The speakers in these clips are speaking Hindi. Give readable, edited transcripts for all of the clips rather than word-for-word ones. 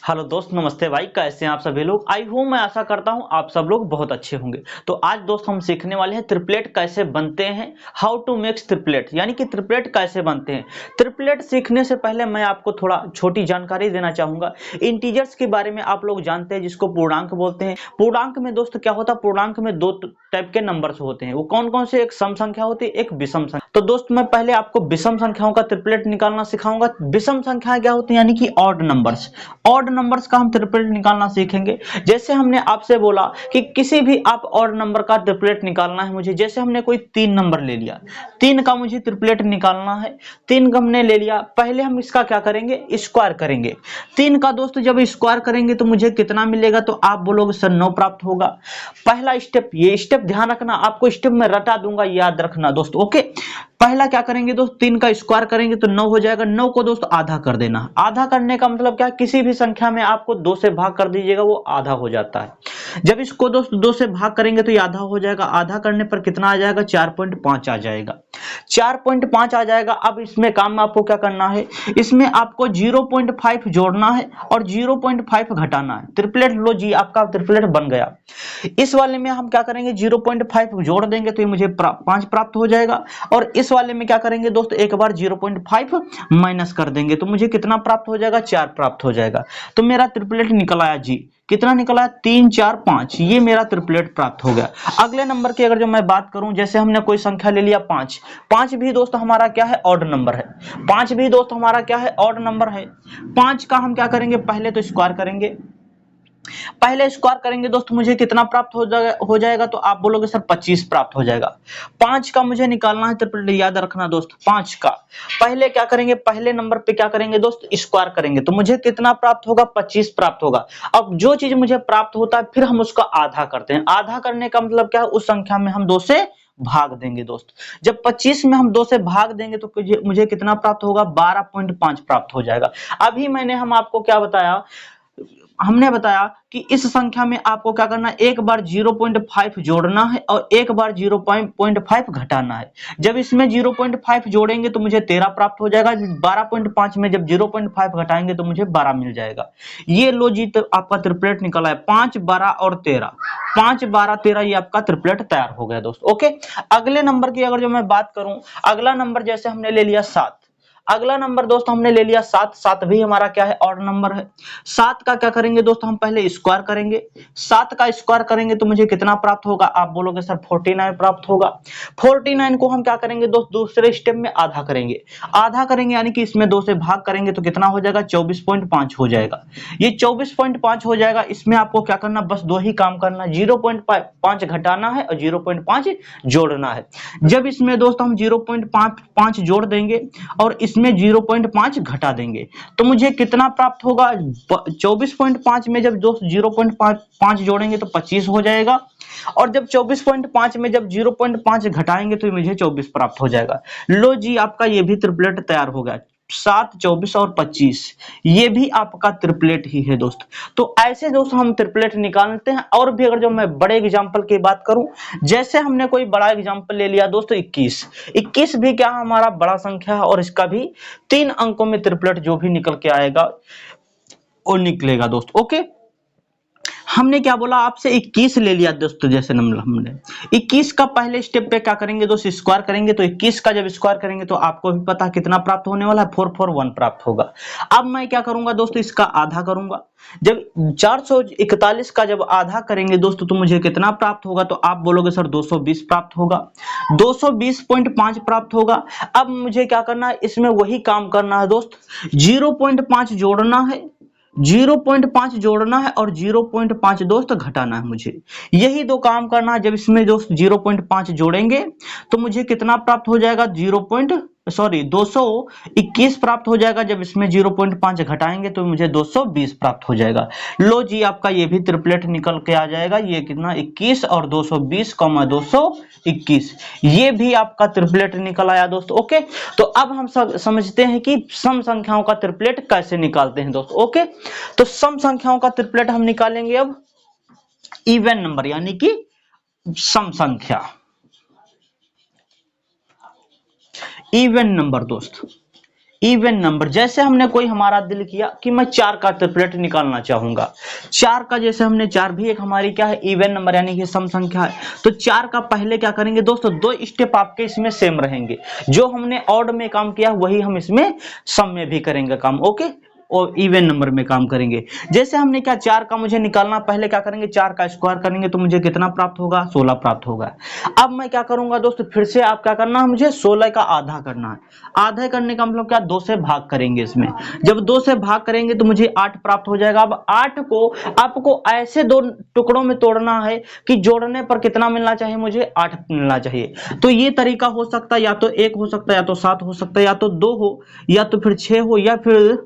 हेलो दोस्त, नमस्ते भाई। कैसे हैं आप सभी लोग? आई होप, मैं आशा करता हूं आप सब लोग बहुत अच्छे होंगे। तो आज दोस्त हम सीखने वाले हैं ट्रिपलेट कैसे बनते हैं, हाउ टू मेक्स ट्रिपलेट, यानी कि ट्रिपलेट कैसे बनते हैं। ट्रिपलेट सीखने से पहले मैं आपको थोड़ा छोटी जानकारी देना चाहूंगा। इंटीजर्स के बारे में आप लोग जानते हैं, जिसको पूर्णांक बोलते हैं। पूर्णांक में दोस्त क्या होता है, पूर्णांक में दो टाइप के नंबर्स होते हैं। वो कौन कौन से? एक सम संख्या होती है, एक विषम संख्या। तो दोस्त मैं पहले आपको विषम संख्याओं का ट्रिपलेट निकालना सिखाऊंगा। विषम संख्याएं क्या होती है, यानी कि ऑड नंबर्स। ऑड नंबर्स का हम ट्रिपलेट निकालना सीखेंगे। जैसे हमने आपसे बोला कि किसी भी आप ऑड नंबर का ट्रिपलेट निकालना है मुझे। जैसे हमने कोई 3 नंबर ले लिया, 3 का मुझे ट्रिपलेट निकालना है। 3 का हमने ले लिया, पहले हम इसका क्या करेंगे, स्क्वायर करेंगे। 3 का दोस्त जब स्क्वायर करेंगे तो मुझे कितना मिलेगा, तो आप बोलोगे सर 9 प्राप्त होगा। पहला स्टेप, ये स्टेप ध्यान रखना, आपको स्टेप में रटा दूंगा, याद रखना दोस्त। ओके, पहला क्या करेंगे दोस्त, 3 का स्क्वायर करेंगे तो 9 हो जाएगा। 9 को दोस्त आधा कर देना। आधा करने का मतलब क्या, किसी भी संख्या में आपको 2 से भाग कर दीजिएगा, वो आधा हो जाता है। जब इसको दोस्त 2 से भाग करेंगे तो ये आधा हो जाएगा। आधा करने पर कितना आ जाएगा, 4.5 आ जाएगा। 4.5 आ जाएगा। अब इसमें काम आपको क्या करना है, इसमें आपको 0.5 जोड़ना है और 0.5 घटाना है। ट्रिपलेट लो जी, आपका ट्रिपलेट बन गया। इस वाले में हम क्या करेंगे, 0.5 जोड़ देंगे तो ये मुझे 5 प्राप्त हो जाएगा। और इस वाले में क्या करेंगे दोस्त, एक बार 0.5 माइनस कर देंगे तो मुझे कितना प्राप्त हो जाएगा, 4 प्राप्त हो जाएगा। तो मेरा ट्रिपलेट निकल आया जी। कितना निकला, 3 4 5। ये मेरा ट्रिपलेट प्राप्त हो गया। अगले नंबर की अगर जो मैं बात करूं, जैसे हमने कोई संख्या ले लिया 5। 5 भी दोस्त हमारा क्या है, ऑड नंबर है। 5 भी दोस्त हमारा क्या है, ऑड नंबर है। 5 का हम क्या करेंगे, पहले तो स्क्वायर करेंगे। पहले स्क्वायर करेंगे दोस्त, मुझे कितना प्राप्त हो जाएगा, तो आप बोलोगे सर 25 प्राप्त हो जाएगा। 5 का मुझे निकालना है ट्रिपलेट, याद रखना दोस्त। 5 का पहले क्या करेंगे, पहले नंबर पे क्या करेंगे दोस्त, स्क्वायर करेंगे तो मुझे कितना प्राप्त होगा, 25 प्राप्त होगा। अब जो चीज मुझे प्राप्त होता है, फिर हम उसका आधा करते हैं। आधा करने का मतलब क्या है, उस संख्या में हम 2 से भाग देंगे दोस्त। जब 25 में हम 2 से भाग देंगे तो मुझे कितना प्राप्त होगा, 12.5 प्राप्त हो जाएगा। अभी हम आपको क्या बताया, हमने बताया कि इस संख्या में आपको क्या करना है, एक बार 0.5 जोड़ना है और एक बार 0.5 घटाना है। जब इसमें 0.5 जोड़ेंगे तो मुझे 13 प्राप्त हो जाएगा। 12.5 में जब 0.5 घटाएंगे तो मुझे 12 मिल जाएगा। ये लो जी, तो आपका ट्रिपलेट निकला है। 5 12 और 13, 5 12 13, ये आपका ट्रिपलेट तैयार हो गया दोस्त। ओके, अगले नंबर की अगर जो मैं बात करूं, अगला नंबर जैसे हमने ले लिया 7। अगला नंबर दोस्त हमने ले लिया 7। 7 भी हमारा क्या है, ऑड नंबर है। 7 का क्या करेंगे दोस्त, हम पहले स्क्वायर करेंगे। 7 का स्क्वायर करेंगे तो मुझे कितना प्राप्त होगा, आप बोलोगे सर 49 प्राप्त होगा। 49 को हम क्या करेंगे दोस्त, दूसरे स्टेप में आधा करेंगे। आधा करेंगे यानी कि इसमें 2 से भाग करेंगे तो कितना हो जाएगा, 24.5 हो जाएगा। ये 24.5 हो जाएगा। इसमें आपको क्या करना, बस 2 ही काम करना, 0.5 घटाना है और 0.5 जोड़ना है। जब इसमें दोस्त हम 0.5 जोड़ देंगे और इसमें 0.5 घटा देंगे तो मुझे कितना प्राप्त होगा, 24.5 में जब दोस्त 0.5 जोड़ेंगे तो 25 हो जाएगा। और जब 24.5 में जब 0.5 घटाएंगे तो मुझे 24 प्राप्त हो जाएगा। लो जी, आपका ये भी ट्रिपलेट तैयार हो गया। 7 24 और 25, ये भी आपका ट्रिपलेट ही है दोस्त। तो ऐसे दोस्त हम ट्रिपलेट निकालते हैं। और भी अगर जो मैं बड़े एग्जांपल की बात करूं, जैसे हमने कोई बड़ा एग्जांपल ले लिया दोस्तों 21। 21 भी क्या हमारा बड़ा संख्या है और इसका भी 3 अंकों में ट्रिपलेट जो भी निकल के आएगा वो निकलेगा दोस्त। ओके, हमने क्या बोला आपसे, 21 ले लिया दोस्तों। जैसे हमने 21 का पहले स्टेप पे क्या करेंगे दोस्त, स्क्वायर करेंगे। तो 21 का जब स्क्वायर करेंगे तो आपको भी पता कितना प्राप्त होने वाला है, 441 प्राप्त होगा। अब मैं क्या करूंगा दोस्तों, इसका आधा करूंगा। जब 441 का जब आधा करेंगे दोस्तों तो मुझे कितना प्राप्त होगा, तो आप बोलोगे सर 220 प्राप्त होगा। 220.5 प्राप्त होगा। अब मुझे क्या करना है, इसमें वही काम करना है दोस्त, 0.5 जोड़ना है, 0.5 जोड़ना है और 0.5 दोस्त घटाना है मुझे। यही 2 काम करना है। जब इसमें दोस्त 0.5 जोड़ेंगे तो मुझे कितना प्राप्त हो जाएगा, 221 प्राप्त हो जाएगा। जब इसमें 0.5 घटाएंगे तो मुझे 220 प्राप्त हो जाएगा। लो जी, आपका ये भी ट्रिपलेट निकल के आ जाएगा। ये कितना, 21 और 220, 221, ये भी आपका ट्रिपलेट निकल आया दोस्त। ओके, तो अब हम समझते हैं कि सम संख्याओं का ट्रिपलेट कैसे निकालते हैं दोस्त। ओके, तो सम संख्याओं का ट्रिपलेट हम निकालेंगे अब इवन नंबर, यानी कि सम संख्या, इवन नंबर दोस्त। इवन नंबर, जैसे हमने कोई हमारा दिल किया कि मैं 4 का ट्रिपलेट निकालना चाहूंगा, 4 का जैसे हमने 4 भी एक हमारी क्या है इवन नंबर यानी कि सम संख्या है, तो 4 का पहले क्या करेंगे दोस्तों, 2 स्टेप आपके इसमें सेम रहेंगे, जो हमने ऑड में काम किया वही हम इसमें सम में भी करेंगे काम, ओके, और इवन नंबर में काम करेंगे। जैसे हमने क्या 4 का मुझे निकालना, पहले क्या करेंगे 4 का स्क्वायर करेंगे तो मुझे कितना प्राप्त होगा, 16 प्राप्त होगा। अब मैं क्या करूंगा दोस्तों, फिर से आप क्या करना है, मुझे 16 का आधा करना है। आधा करने का मतलब क्या, 2 से भाग करेंगे इसमें, जब 2 से भाग करेंगे तो मुझे 8 प्राप्त हो जाएगा। अब 8 को आपको ऐसे 2 टुकड़ों में तोड़ना है कि जोड़ने पर कितना मिलना चाहिए, मुझे 8 मिलना चाहिए। तो ये तरीका हो सकता है, या तो 1 हो सकता है, या तो 7 हो सकता है, या तो 2 हो, या तो फिर 6 हो, या फिर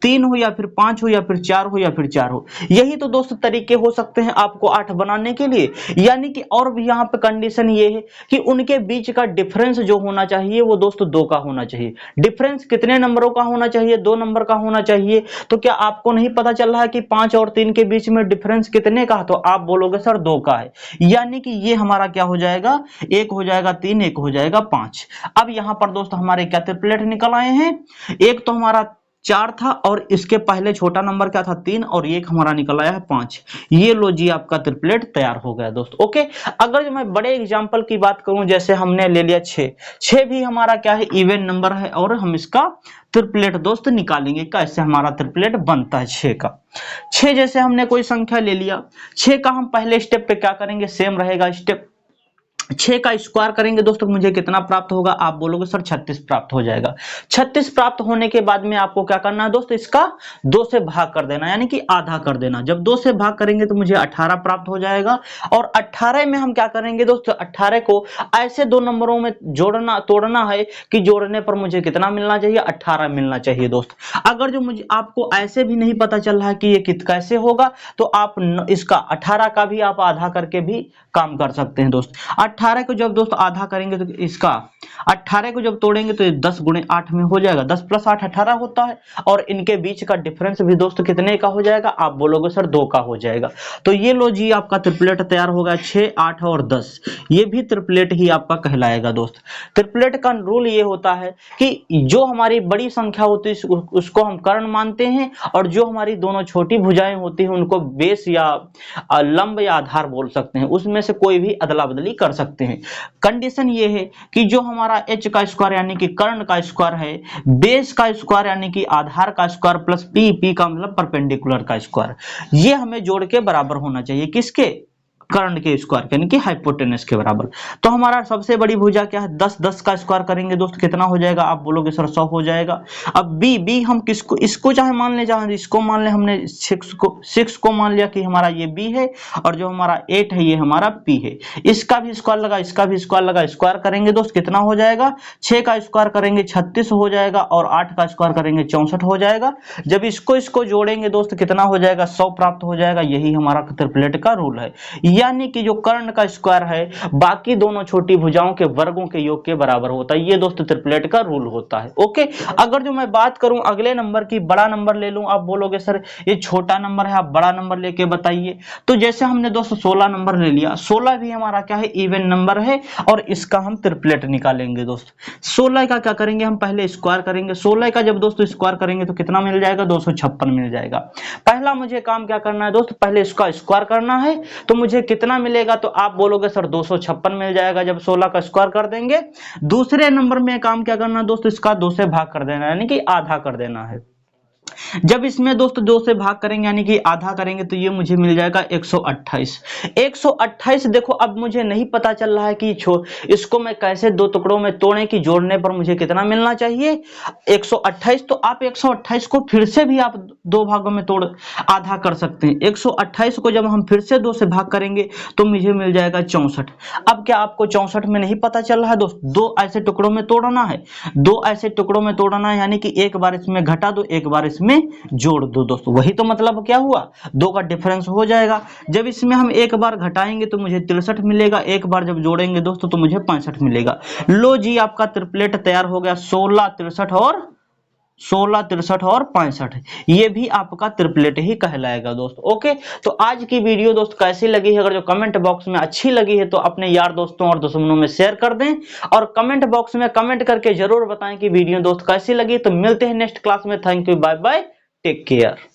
3 हो, या फिर 5 हो, या फिर 4 हो, या फिर 4 हो। यही तो दोस्त तरीके हो सकते हैं आपको 8 बनाने के लिए। यानी कि और भी यहाँ पे कंडीशन ये है कि उनके बीच का डिफरेंस जो होना चाहिए वो दोस्त 2 का होना चाहिए। डिफरेंस कितने नंबरों का होना चाहिए, 2 नंबर का होना चाहिए। तो क्या आपको नहीं पता चल रहा है कि 5 और 3 के बीच में डिफरेंस कितने का, तो आप बोलोगे सर 2 का है। यानी कि ये हमारा क्या हो जाएगा, 1 हो जाएगा 3, 1 हो जाएगा 5। अब यहाँ पर दोस्त हमारे क्या ट्रिपलेट निकल आए हैं, एक तो हमारा 4 था और इसके पहले छोटा नंबर क्या था 3, और एक हमारा निकल आया है 5। ये लो जी आपका ट्रिपलेट तैयार हो गया दोस्त, ओके। अगर जो मैं बड़े एग्जांपल की बात करूं, जैसे हमने ले लिया 6, 6 भी हमारा क्या है इवन नंबर है, और हम इसका ट्रिपलेट दोस्त निकालेंगे, कैसे हमारा ट्रिपलेट बनता है 6 का। 6 जैसे हमने कोई संख्या ले लिया, 6 का हम पहले स्टेप पे क्या करेंगे, सेम रहेगा स्टेप, 6 का स्क्वायर करेंगे दोस्तों, मुझे कितना प्राप्त होगा, आप बोलोगे सर 36 प्राप्त हो जाएगा। 36 प्राप्त होने के बाद में आपको क्या करना है दोस्त, इसका 2 से भाग कर देना, यानी कि आधा कर देना। जब 2 से भाग करेंगे तो मुझे 18 प्राप्त हो जाएगा। और 18 में हम क्या करेंगे दोस्त, 18 को ऐसे 2 नंबरों में जोड़ना तोड़ना है कि जोड़ने पर मुझे कितना मिलना चाहिए, 18 मिलना चाहिए दोस्त। अगर जो मुझे आपको ऐसे भी नहीं पता चल रहा है कि ये कैसे होगा, तो आप इसका 18 का भी आप आधा करके भी काम कर सकते हैं दोस्त। 18 को जब दोस्त आधा करेंगे तो इसका 18 को जब तोड़ेंगे तो 10 गुणे 8 में हो जाएगा, 10 प्लस 8 18 होता है। और इनके बीच का डिफरेंस भी दोस्त कितने का हो जाएगा, आप बोलोगे सर 2 का हो जाएगा। तो ये लो जी आपका ट्रिपलेट तैयार होगा, 6, 8 और 10, ये भी ट्रिपलेट ही आपका कहलाएगा दोस्त। ट्रिपलेट का रूल ये होता है कि जो हमारी बड़ी संख्या होती है उसको हम कर्ण मानते हैं, और जो हमारी दोनों छोटी भुजाएं होती हैं उनको बेस या लंब या आधार बोल सकते हैं, उसमें से कोई भी अदला बदली कर सकते हैं। कंडीशन ये है कि जो हमारा h का स्क्वायर यानी कि कर्ण का स्क्वायर है, बेस का स्क्वायर यानी कि आधार का स्क्वायर, प्लस पी का मतलब परपेंडिकुलर का स्क्वायर, ये हमें जोड़ के बराबर होना चाहिए, किसके, कर्ण के स्क्वायर यानी कि हाइपोटेनस के बराबर। तो हमारा सबसे बड़ी भुजा क्या है, 10, 10 का स्क्वायर करेंगे दोस्त कितना हो जाएगा, आप बोलोगे सर 100 हो जाएगा। अब बी हम किसको, इसको चाहे मान ले, चाहे इसको मान ले, हमने 6 को मान लिया कि हमारा ये बी है, और जो हमारा 8 है ये हमारा पी है। इसका भी स्क्वायर लगा, इसका भी स्क्वायर लगा, स्क्वायर करेंगे दोस्त कितना हो जाएगा, 6 का स्क्वायर करेंगे 36 हो जाएगा, और 8 का स्क्वायर करेंगे 64 हो जाएगा। जब इसको जोड़ेंगे दोस्त कितना हो जाएगा, 100 प्राप्त हो जाएगा। यही हमारा ट्रिपलेट का रूल है, यानी कि जो कर्ण का स्क्वायर है बाकी दोनों छोटी भुजाओं के वर्गों के योग के बराबर होता है। ये दोस्त ट्रिपलेट का रूल होता है, ओके। अगर जो मैं बात करूं अगले नंबर की, बड़ा नंबर ले लूं, आप बोलोगे सर ये छोटा नंबर है, आप बड़ा नंबर लेके बताइए। तो जैसे हमने दोस्त 16 नंबर ले लिया, 16 भी हमारा क्या है इवन नंबर है, और इसका हम ट्रिपलेट निकालेंगे दोस्त। 16 का क्या करेंगे, हम पहले स्क्वायर करेंगे। 16 का जब दोस्तों स्क्वायर करेंगे तो कितना मिल जाएगा, 256 मिल जाएगा। पहला मुझे काम क्या करना है दोस्त, पहले इसका स्क्वायर करना है, तो मुझे कितना मिलेगा, तो आप बोलोगे सर 256 मिल जाएगा जब 16 का स्क्वायर कर देंगे। दूसरे नंबर में काम क्या करना है दोस्त, इसका 2 से भाग कर देना है, यानी कि आधा कर देना है। जब इसमें दोस्त 2 से भाग करेंगे यानी कि आधा करेंगे तो ये मुझे मिल जाएगा 128। 128 देखो, अब मुझे नहीं पता चल रहा है कि इसको मैं कैसे 2 टुकड़ों में तोड़े कि जोड़ने पर मुझे कितना मिलना चाहिए 128। तो आप 128 को फिर से भी आप 2 भागों में तोड़ आधा कर सकते हैं। 128 को जब हम फिर से 2 से भाग करेंगे तो मुझे मिल जाएगा 64। अब क्या आपको 64 में नहीं पता चल रहा है दोस्त, 2 ऐसे टुकड़ों में तोड़ना है, 2 ऐसे टुकड़ों में तोड़ना है, यानी कि एक बार इसमें घटा दो, एक बार इसमें जोड़ दो दोस्तों। वही तो मतलब क्या हुआ, 2 का डिफरेंस हो जाएगा। जब इसमें हम एक बार घटाएंगे तो मुझे 63 मिलेगा, एक बार जब जोड़ेंगे दोस्तों तो मुझे 65 मिलेगा। लो जी आपका ट्रिपलेट तैयार हो गया, 16, 63 और 16, 63 और 65, ये भी आपका ट्रिपलेट ही कहलाएगा दोस्त। ओके, तो आज की वीडियो दोस्त कैसी लगी है, अगर जो कमेंट बॉक्स में अच्छी लगी है तो अपने यार दोस्तों और दुश्मनों में शेयर कर दें, और कमेंट बॉक्स में कमेंट करके जरूर बताएं कि वीडियो दोस्त कैसी लगी। तो मिलते हैं नेक्स्ट क्लास में। Thank you, bye bye, take care.